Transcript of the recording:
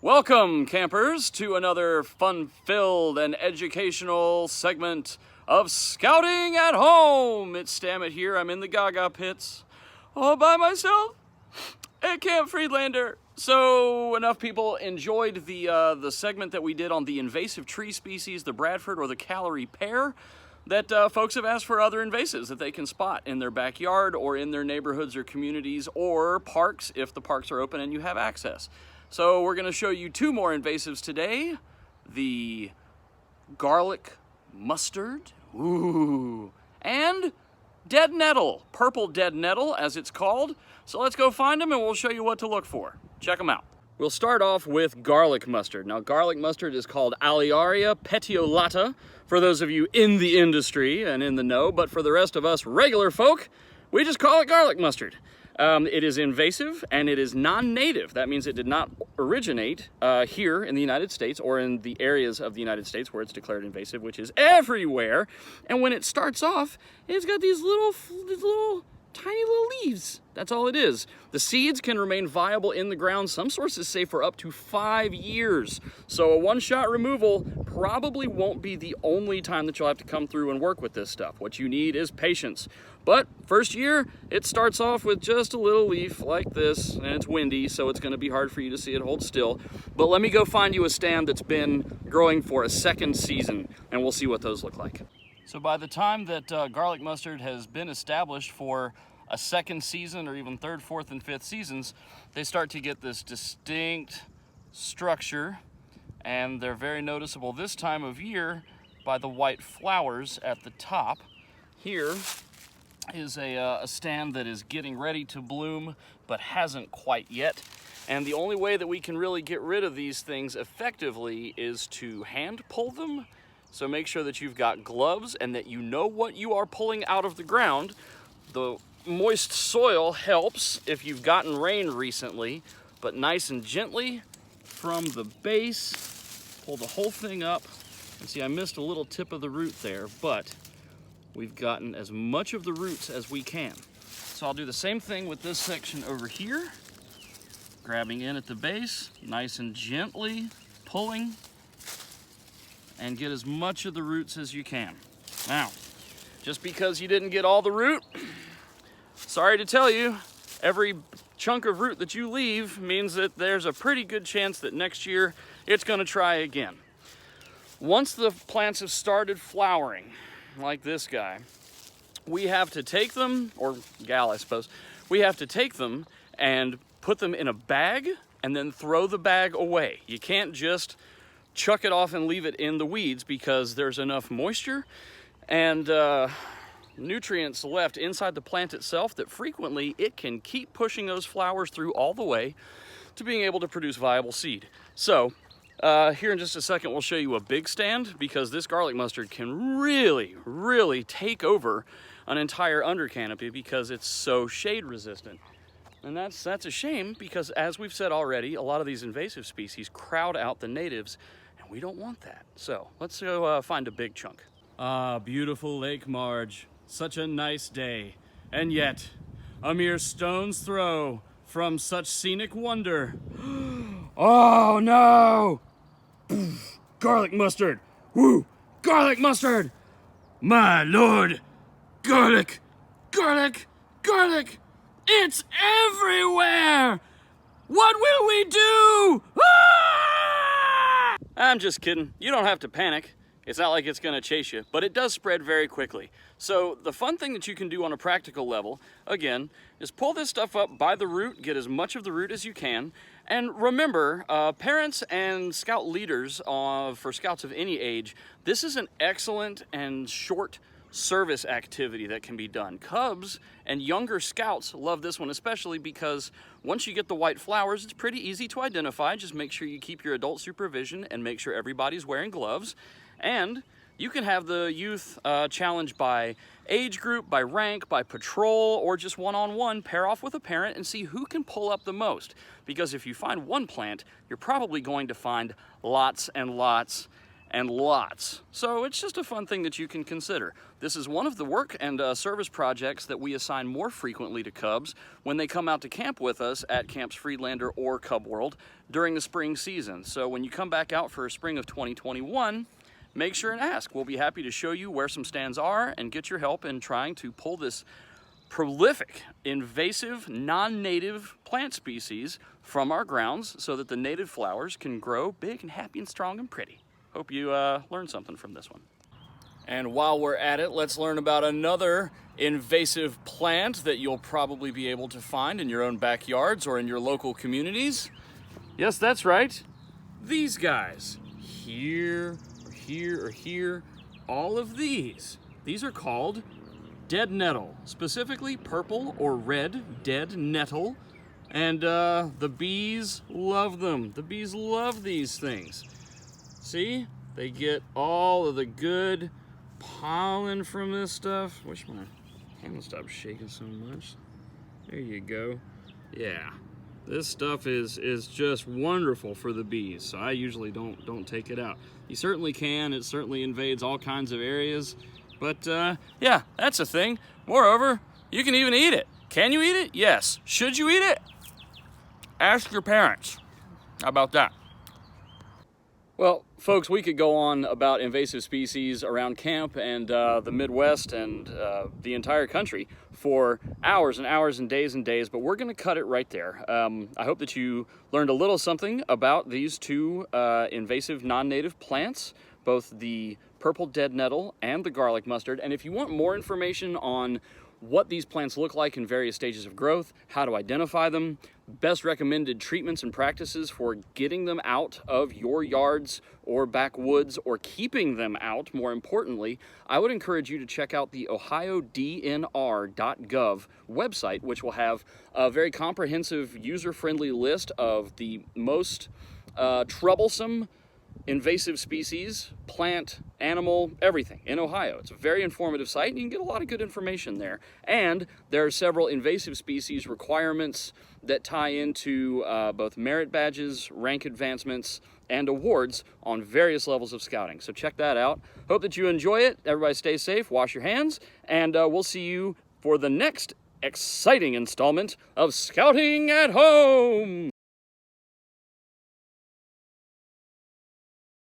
Welcome, campers, to another fun-filled and educational segment of Scouting at Home. It's Stammet here. I'm in the Gaga pits all by myself at Camp Friedlander. So enough people enjoyed the segment that we did on the invasive tree species, the Bradford or the Callery pear, that folks have asked for other invasives that they can spot in their backyard or in their neighborhoods or communities or parks if the parks are open and you have access. So we're going to show you two more invasives today. The garlic mustard, ooh, and dead nettle, purple dead nettle as it's called. So let's go find them and we'll show you what to look for. Check them out. We'll start off with garlic mustard. Now garlic mustard is called Alliaria petiolata for those of you in the industry and in the know, but for the rest of us regular folk, we just call it garlic mustard. It is invasive and it is non-native. That means it did not originate here in the United States or in the areas of the United States where it's declared invasive, which is everywhere. And when it starts off, it's got these little tiny little leaves. That's all it is. The seeds can remain viable in the ground. Some sources say for up to 5 years. So a one-shot removal probably won't be the only time that you'll have to come through and work with this stuff. What you need is patience. But first year, it starts off with just a little leaf like this, and it's windy, so it's going to be hard for you to see it hold still. But let me go find you a stand that's been growing for a second season, and we'll see what those look like. So by the time that garlic mustard has been established for a second season or even third, fourth, and fifth seasons, they start to get this distinct structure, and they're very noticeable this time of year by the white flowers at the top. Here is a stand that is getting ready to bloom but hasn't quite yet. And the only way that we can really get rid of these things effectively is to hand pull them. So make sure that you've got gloves and that you know what you are pulling out of the ground. The moist soil helps if you've gotten rain recently, but nice and gently from the base, pull the whole thing up. And see, I missed a little tip of the root there, but we've gotten as much of the roots as we can. So I'll do the same thing with this section over here, grabbing in at the base, nice and gently pulling, and get as much of the roots as you can. Now, just because you didn't get all the root, sorry to tell you, every chunk of root that you leave means that there's a pretty good chance that next year it's going to try again. Once the plants have started flowering, like this guy, we have to take them, or gal I suppose, we have to take them and put them in a bag and then throw the bag away. You can't just chuck it off and leave it in the weeds because there's enough moisture and nutrients left inside the plant itself that frequently it can keep pushing those flowers through all the way to being able to produce viable seed. So here in just a second we'll show you a big stand because this garlic mustard can really take over an entire under canopy because it's so shade resistant. And that's a shame because, as we've said already, a lot of these invasive species crowd out the natives, and we don't want that. So let's go find a big chunk. Ah, beautiful Lake Marge. Such a nice day. And yet, a mere stone's throw from such scenic wonder. Oh no! Garlic mustard! Woo! Garlic mustard! My lord! Garlic! Garlic! Garlic! It's everywhere! What will we do? Ah! I'm just kidding. You don't have to panic. It's not like it's going to chase you, but it does spread very quickly. So the fun thing that you can do on a practical level, again, is pull this stuff up by the root, get as much of the root as you can, and remember, parents and scout leaders for scouts of any age, this is an excellent and short service activity that can be done. Cubs and younger scouts love this one especially because once you get the white flowers, it's pretty easy to identify. Just make sure you keep your adult supervision and make sure everybody's wearing gloves. And you can have the youth challenge by age group, by rank, by patrol, or just one-on-one, pair off with a parent and see who can pull up the most. Because if you find one plant, you're probably going to find lots and lots and lots. So it's just a fun thing that you can consider. This is one of the work and service projects that we assign more frequently to cubs when they come out to camp with us at Camps Friedlander or Cub World during the spring season. So when you come back out for spring of 2021, make sure and ask. We'll be happy to show you where some stands are and get your help in trying to pull this prolific, invasive, non-native plant species from our grounds so that the native flowers can grow big and happy and strong and pretty. Hope you learned something from this one. And while we're at it, let's learn about another invasive plant that you'll probably be able to find in your own backyards or in your local communities. Yes, that's right. These guys. Here, or here, or here. All of these. These are called dead nettle, specifically purple or red dead nettle. And the bees love them. The bees love these things. See, they get all of the good pollen from this stuff. Wish my hand would stop shaking so much. There you go. Yeah, this stuff is just wonderful for the bees. So I usually don't take it out. You certainly can. It certainly invades all kinds of areas. But yeah, that's a thing. Moreover, you can even eat it. Can you eat it? Yes. Should you eat it? Ask your parents. How about that? Well, folks, we could go on about invasive species around camp and the Midwest and the entire country for hours and hours and days, but we're going to cut it right there. I hope that you learned a little something about these two invasive non-native plants, both the purple dead nettle and the garlic mustard. And if you want more information on what these plants look like in various stages of growth, how to identify them, best recommended treatments and practices for getting them out of your yards or backwoods or keeping them out, more importantly, I would encourage you to check out the ohiodnr.gov website, which will have a very comprehensive, user-friendly list of the most troublesome invasive species, plant, animal, everything in Ohio. It's a very informative site and you can get a lot of good information there. And there are several invasive species requirements that tie into both merit badges, rank advancements, and awards on various levels of scouting. So check that out. Hope that you enjoy it. Everybody stay safe, wash your hands, and we'll see you for the next exciting installment of Scouting at Home.